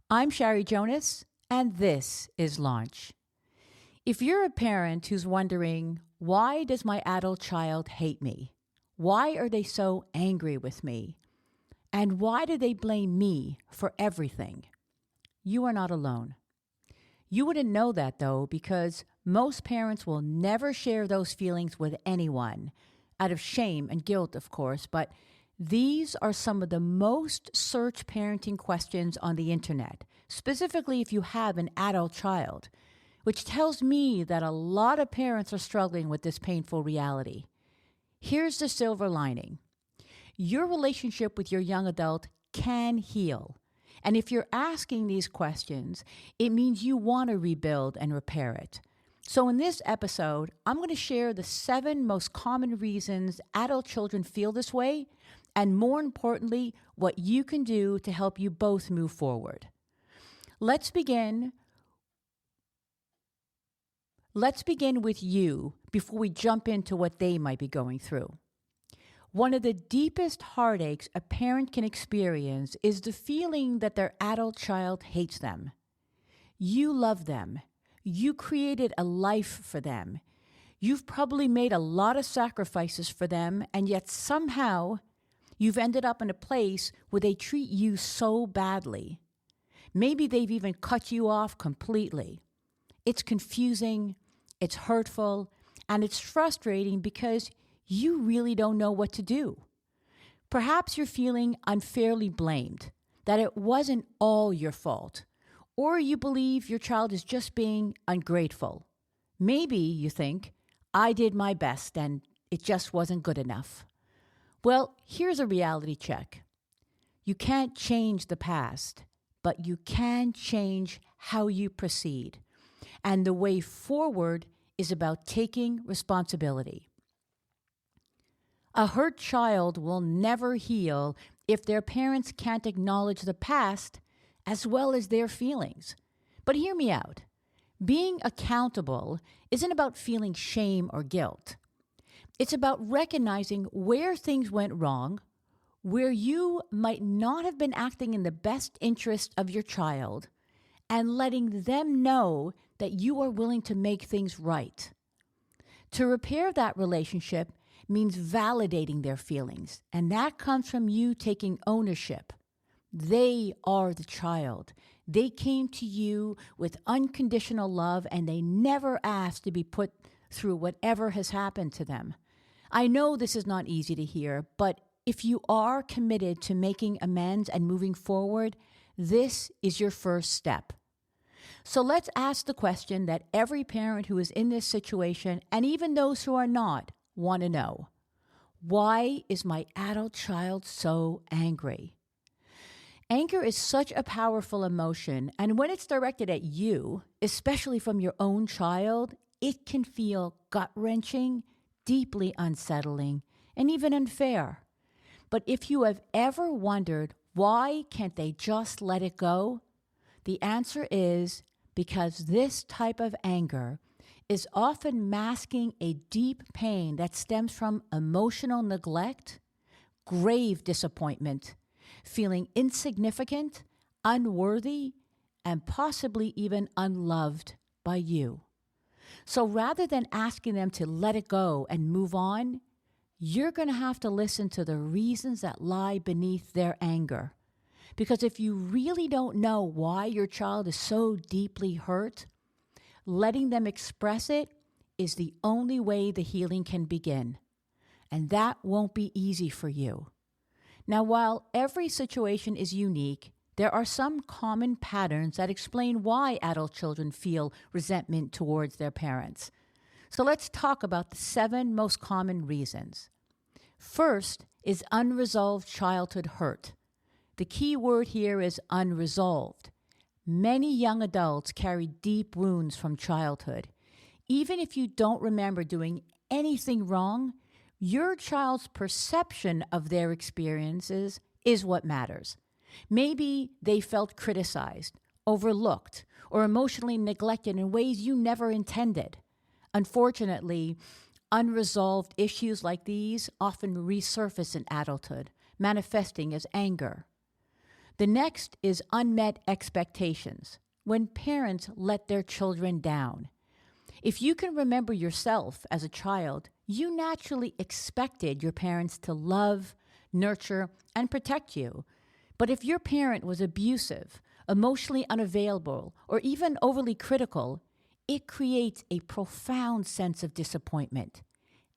I'm Shari Jonas, and this is Launch. If you're a parent who's wondering, why does my adult child hate me? Why are they so angry with me? And why do they blame me for everything? You are not alone. You wouldn't know that though, because most parents will never share those feelings with anyone, out of shame and guilt, of course, but these are some of the most searched parenting questions on the internet, specifically if you have an adult child, which tells me that a lot of parents are struggling with this painful reality. Here's the silver lining. Your relationship with your young adult can heal. And if you're asking these questions, it means you want to rebuild and repair it. So in this episode, I'm going to share the 7 most common reasons adult children feel this way, and more importantly, what you can do to help you both move forward. Let's begin with you before we jump into what they might be going through. One of the deepest heartaches a parent can experience is the feeling that their adult child hates them. You love them. You created a life for them. You've probably made a lot of sacrifices for them, and yet somehow you've ended up in a place where they treat you so badly. Maybe they've even cut you off completely. It's confusing, it's hurtful, and it's frustrating because you really don't know what to do. Perhaps you're feeling unfairly blamed, that it wasn't all your fault, or you believe your child is just being ungrateful. Maybe you think, I did my best and it just wasn't good enough. Well, here's a reality check. You can't change the past, but you can change how you proceed. And the way forward is about taking responsibility. A hurt child will never heal if their parents can't acknowledge the past as well as their feelings. But hear me out. Being accountable isn't about feeling shame or guilt. It's about recognizing where things went wrong, where you might not have been acting in the best interest of your child, and letting them know that you are willing to make things right. To repair that relationship means validating their feelings, and that comes from you taking ownership. They are the child. They came to you with unconditional love, and they never asked to be put through whatever has happened to them. I know this is not easy to hear, but if you are committed to making amends and moving forward, this is your first step. So let's ask the question that every parent who is in this situation, and even those who are not, want to know. Why is my adult child so angry? Anger is such a powerful emotion, and when it's directed at you, especially from your own child, it can feel gut-wrenching, deeply unsettling, and even unfair. But if you have ever wondered, why can't they just let it go? The answer is because this type of anger is often masking a deep pain that stems from emotional neglect, grave disappointment, feeling insignificant, unworthy, and possibly even unloved by you. So rather than asking them to let it go and move on, you're going to have to listen to the reasons that lie beneath their anger. Because if you really don't know why your child is so deeply hurt, letting them express it is the only way the healing can begin. And that won't be easy for you. Now, while every situation is unique, there are some common patterns that explain why adult children feel resentment towards their parents. So let's talk about the 7 most common reasons. First is unresolved childhood hurt. The key word here is unresolved. Many young adults carry deep wounds from childhood. Even if you don't remember doing anything wrong, your child's perception of their experiences is what matters. Maybe they felt criticized, overlooked, or emotionally neglected in ways you never intended. Unfortunately, unresolved issues like these often resurface in adulthood, manifesting as anger. The next is unmet expectations, when parents let their children down. If you can remember yourself as a child, you naturally expected your parents to love, nurture, and protect you. But if your parent was abusive, emotionally unavailable, or even overly critical, it creates a profound sense of disappointment.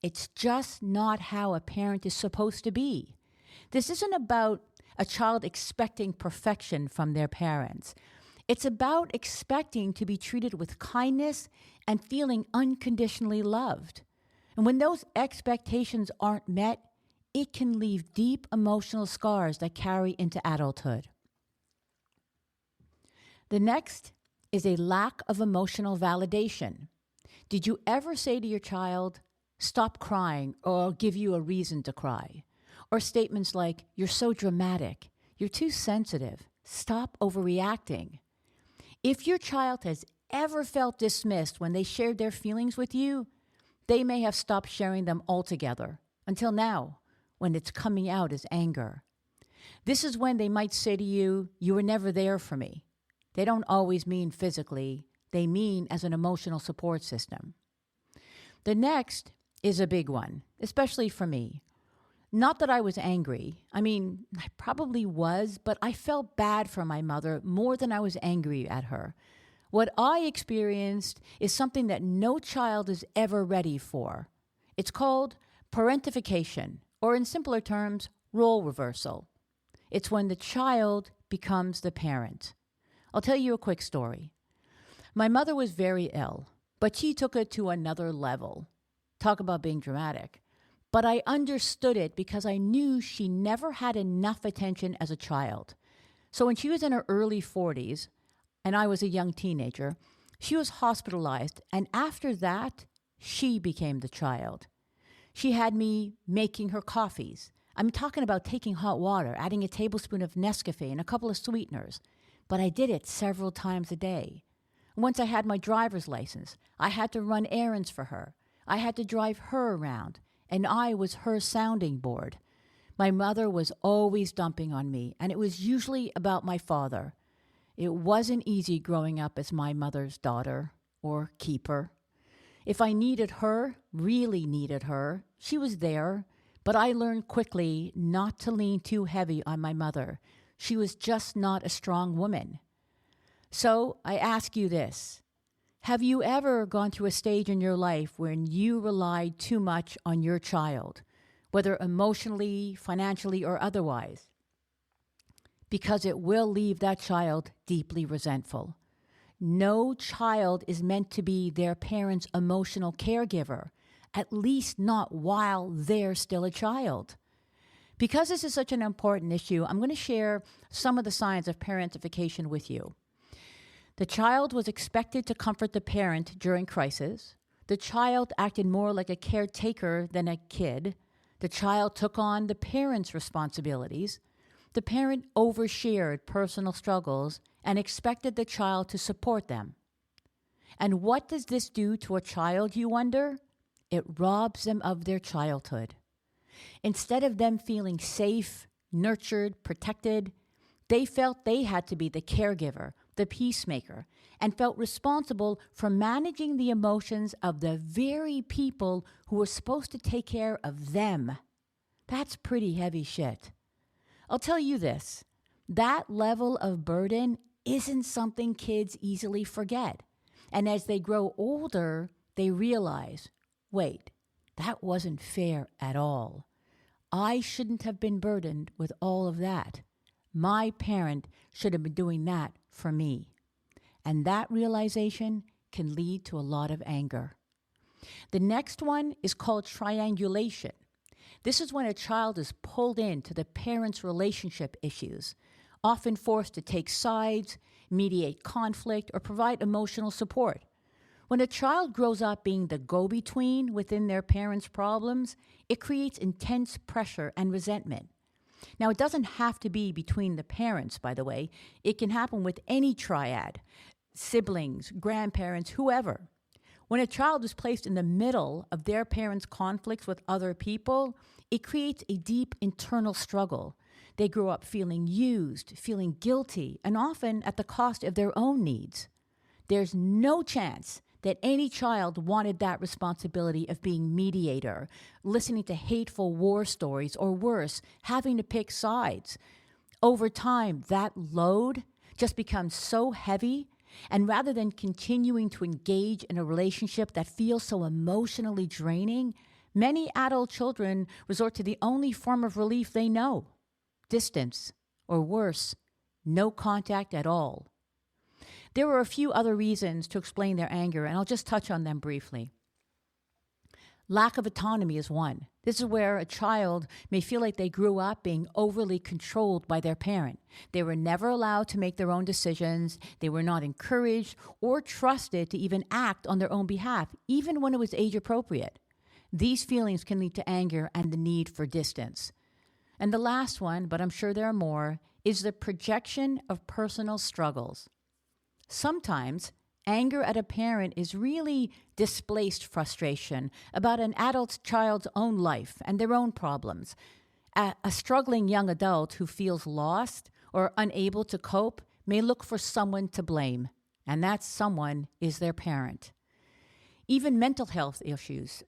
It's just not how a parent is supposed to be. This isn't about a child expecting perfection from their parents. It's about expecting to be treated with kindness and feeling unconditionally loved. And when those expectations aren't met, it can leave deep emotional scars that carry into adulthood. The next is a lack of emotional validation. Did you ever say to your child, "Stop crying," or "I'll give you a reason to cry"? Or statements like, "You're so dramatic," "You're too sensitive," "Stop overreacting." If your child has ever felt dismissed when they shared their feelings with you, they may have stopped sharing them altogether, until now, when it's coming out as anger. This is when they might say to you, "You were never there for me." They don't always mean physically, they mean as an emotional support system. The next is a big one, especially for me. Not that I was angry. I mean, I probably was, but I felt bad for my mother more than I was angry at her. What I experienced is something that no child is ever ready for. It's called parentification, or in simpler terms, role reversal. It's when the child becomes the parent. I'll tell you a quick story. My mother was very ill, but she took it to another level. Talk about being dramatic. But I understood it because I knew she never had enough attention as a child. So when she was in her early 40s, and I was a young teenager, she was hospitalized, and after that, she became the child. She had me making her coffees. I'm talking about taking hot water, adding a tablespoon of Nescafe and a couple of sweeteners. But I did it several times a day. Once I had my driver's license, I had to run errands for her. I had to drive her around, and I was her sounding board. My mother was always dumping on me, and it was usually about my father. It wasn't easy growing up as my mother's daughter or keeper. If I needed her, really needed her, she was there, but I learned quickly not to lean too heavy on my mother. She was just not a strong woman. So I ask you this. Have you ever gone through a stage in your life when you relied too much on your child, whether emotionally, financially, or otherwise? Because it will leave that child deeply resentful. No child is meant to be their parent's emotional caregiver, at least not while they're still a child. Because this is such an important issue, I'm going to share some of the signs of parentification with you. The child was expected to comfort the parent during crisis. The child acted more like a caretaker than a kid. The child took on the parent's responsibilities. The parent overshared personal struggles and expected the child to support them. And what does this do to a child, you wonder? It robs them of their childhood. Instead of them feeling safe, nurtured, protected, they felt they had to be the caregiver, the peacemaker, and felt responsible for managing the emotions of the very people who were supposed to take care of them. That's pretty heavy shit. I'll tell you this, that level of burden isn't something kids easily forget. And as they grow older, they realize, wait, that wasn't fair at all. I shouldn't have been burdened with all of that. My parent should have been doing that for me. And that realization can lead to a lot of anger. The next one is called triangulation. This is when a child is pulled into the parent's relationship issues, often forced to take sides, mediate conflict, or provide emotional support. When a child grows up being the go-between within their parents' problems, it creates intense pressure and resentment. Now, it doesn't have to be between the parents, by the way. It can happen with any triad, siblings, grandparents, whoever. When a child is placed in the middle of their parents' conflicts with other people, it creates a deep internal struggle. They grow up feeling used, feeling guilty, and often at the cost of their own needs. There's no chance that any child wanted that responsibility of being mediator, listening to hateful war stories, or worse, having to pick sides. Over time, that load just becomes so heavy, and rather than continuing to engage in a relationship that feels so emotionally draining, many adult children resort to the only form of relief they know: distance, or worse, no contact at all. There are a few other reasons to explain their anger, and I'll just touch on them briefly. Lack of autonomy is one. This is where a child may feel like they grew up being overly controlled by their parent. They were never allowed to make their own decisions. They were not encouraged or trusted to even act on their own behalf, even when it was age appropriate. These feelings can lead to anger and the need for distance. And the last one, but I'm sure there are more, is the projection of personal struggles. Sometimes anger at a parent is really displaced frustration about an adult child's own life and their own problems. A struggling young adult who feels lost or unable to cope may look for someone to blame, and that someone is their parent. Even mental health issues,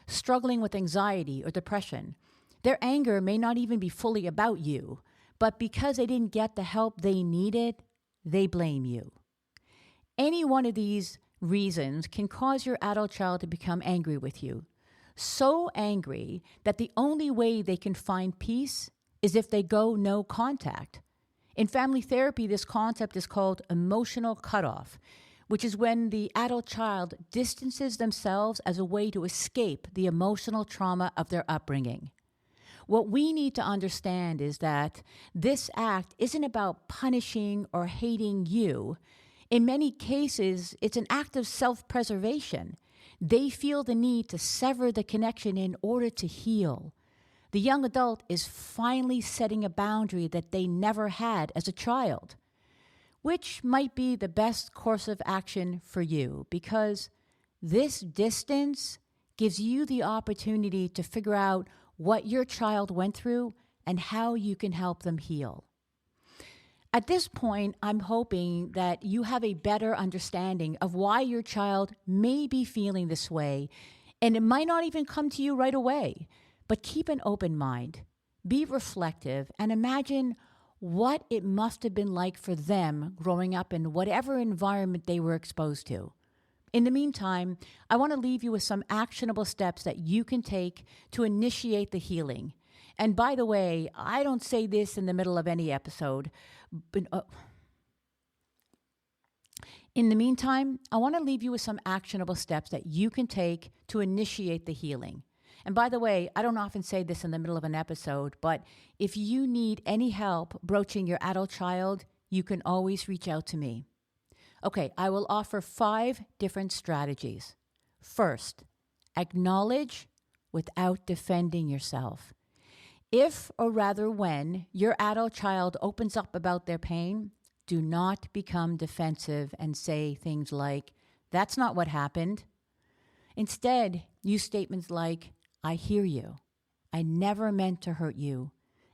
struggling with anxiety or depression, their anger may not even be fully about you, but because they didn't get the help they needed, they blame you. Any one of these reasons can cause your adult child to become angry with you. So angry that the only way they can find peace is if they go no contact. In family therapy, this concept is called emotional cutoff, which is when the adult child distances themselves as a way to escape the emotional trauma of their upbringing. What we need to understand is that this act isn't about punishing or hating you. In many cases, it's an act of self-preservation. They feel the need to sever the connection in order to heal. The young adult is finally setting a boundary that they never had as a child, which might be the best course of action for you, because this distance gives you the opportunity to figure out what your child went through and how you can help them heal. At this point, I'm hoping that you have a better understanding of why your child may be feeling this way, and it might not even come to you right away. But keep an open mind, be reflective, and imagine what it must have been like for them growing up in whatever environment they were exposed to. In the meantime, I want to leave you with some actionable steps that you can take to initiate the healing. And by the way, I don't say this in the middle of any episode, but in the meantime, I want to leave you with some actionable steps that you can take to initiate the healing. And by the way, I don't often say this in the middle of an episode, but if you need any help broaching your adult child, you can always reach out to me. Okay, I will offer 5 different strategies. First, acknowledge without defending yourself. If, or rather when, your adult child opens up about their pain, do not become defensive and say things like, "That's not what happened." Instead, use statements like, "I hear you. I never meant to hurt you.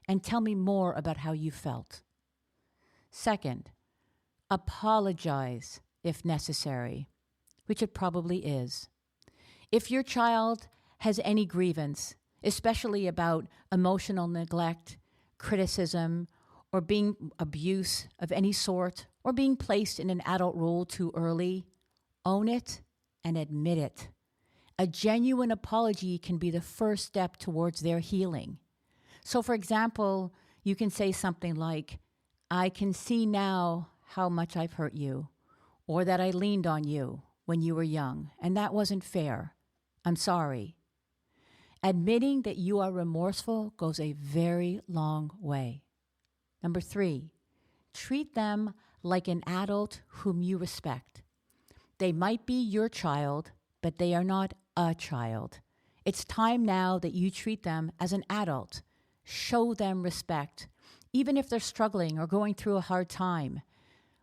And tell me more about how you felt." Second, apologize if necessary, which it probably is. If your child has any grievance, especially about emotional neglect, criticism, or being abuse of any sort, or being placed in an adult role too early, own it and admit it. A genuine apology can be the first step towards their healing. So, for example, you can say something like, "I can see now how much I've hurt you," or that I leaned on you when you were young, and that wasn't fair. I'm sorry. Admitting that you are remorseful goes a very long way. Number 3, treat them like an adult whom you respect. They might be your child, but they are not a child. It's time now that you treat them as an adult. Show them respect, even if they're struggling or going through a hard time.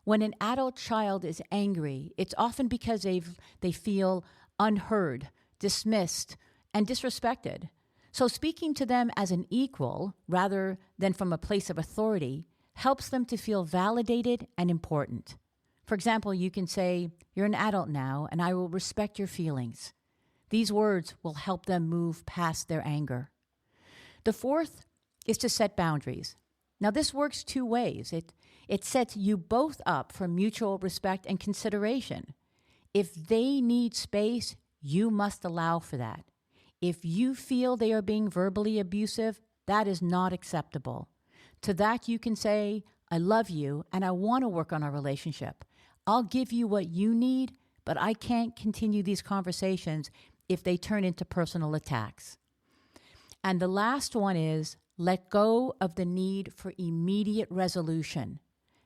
When an adult child is angry, it's often because they feel unheard, dismissed, and disrespected. So speaking to them as an equal rather than from a place of authority helps them to feel validated and important. For example, you can say, "You're an adult now, and I will respect your feelings." These words will help them move past their anger. The fourth is to set boundaries. Now, this works two ways. It sets you both up for mutual respect and consideration. If they need space, you must allow for that. If you feel they are being verbally abusive, that is not acceptable. To that, you can say, "I love you and I want to work on our relationship. I'll give you what you need, but I can't continue these conversations if they turn into personal attacks." And the last one is let go of the need for immediate resolution.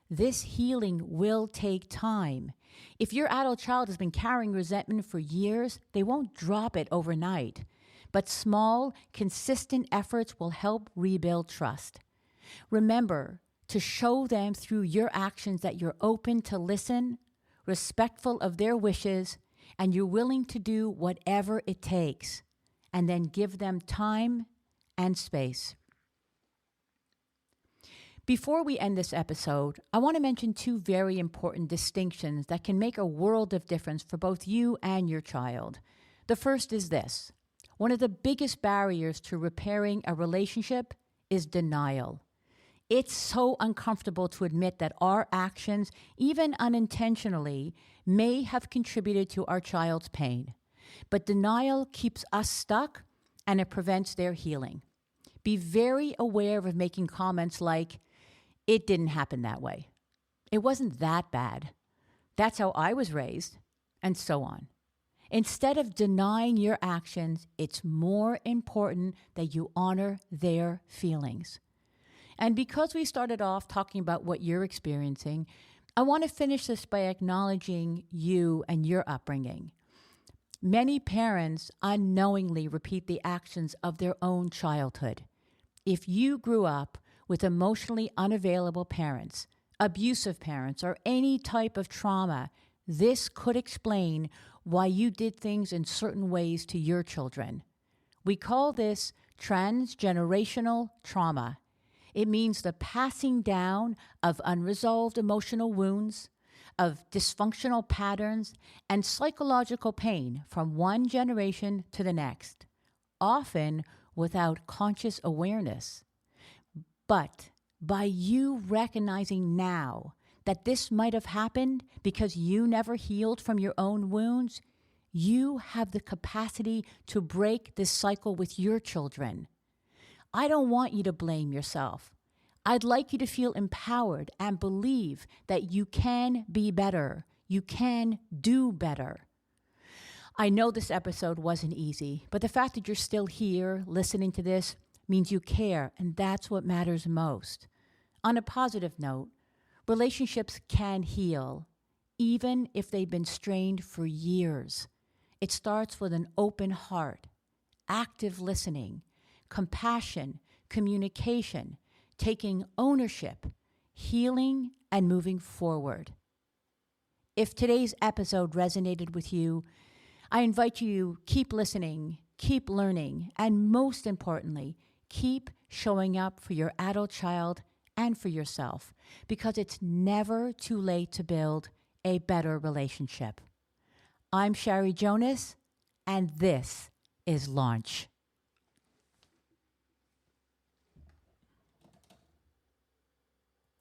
This healing will take time. If your adult child has been carrying resentment for years, they won't drop it overnight. But small, consistent efforts will help rebuild trust. Remember to show them through your actions that you're open to listen, respectful of their wishes, and you're willing to do whatever it takes. And then give them time and space. Before we end this episode, I want to mention two very important distinctions that can make a world of difference for both you and your child. The first is this. One of the biggest barriers to repairing a relationship is denial. It's so uncomfortable to admit that our actions, even unintentionally, may have contributed to our child's pain. But denial keeps us stuck and it prevents their healing. Be very aware of making comments like, "It didn't happen that way. It wasn't that bad. That's how I was raised," and so on. Instead of denying your actions, it's more important that you honor their feelings. And because we started off talking about what you're experiencing, I want to finish this by acknowledging you and your upbringing. Many parents unknowingly repeat the actions of their own childhood. If you grew up with emotionally unavailable parents, abusive parents, or any type of trauma, this could explain why you did things in certain ways to your children. We call this transgenerational trauma. It means the passing down of unresolved emotional wounds, of dysfunctional patterns, and psychological pain from one generation to the next, often without conscious awareness. But by you recognizing now that this might have happened because you never healed from your own wounds, you have the capacity to break this cycle with your children. I don't want you to blame yourself. I'd like you to feel empowered and believe that you can be better. You can do better. I know this episode wasn't easy, but the fact that you're still here listening to this means you care, and that's what matters most. On a positive note, relationships can heal, even if they've been strained for years. It starts with an open heart, active listening, compassion, communication, taking ownership, healing, and moving forward. If today's episode resonated with you, I invite you to keep listening, keep learning, and most importantly, keep showing up for your adult child and for yourself, because it's never too late to build a better relationship. I'm Shari Jonas, and this is Launch.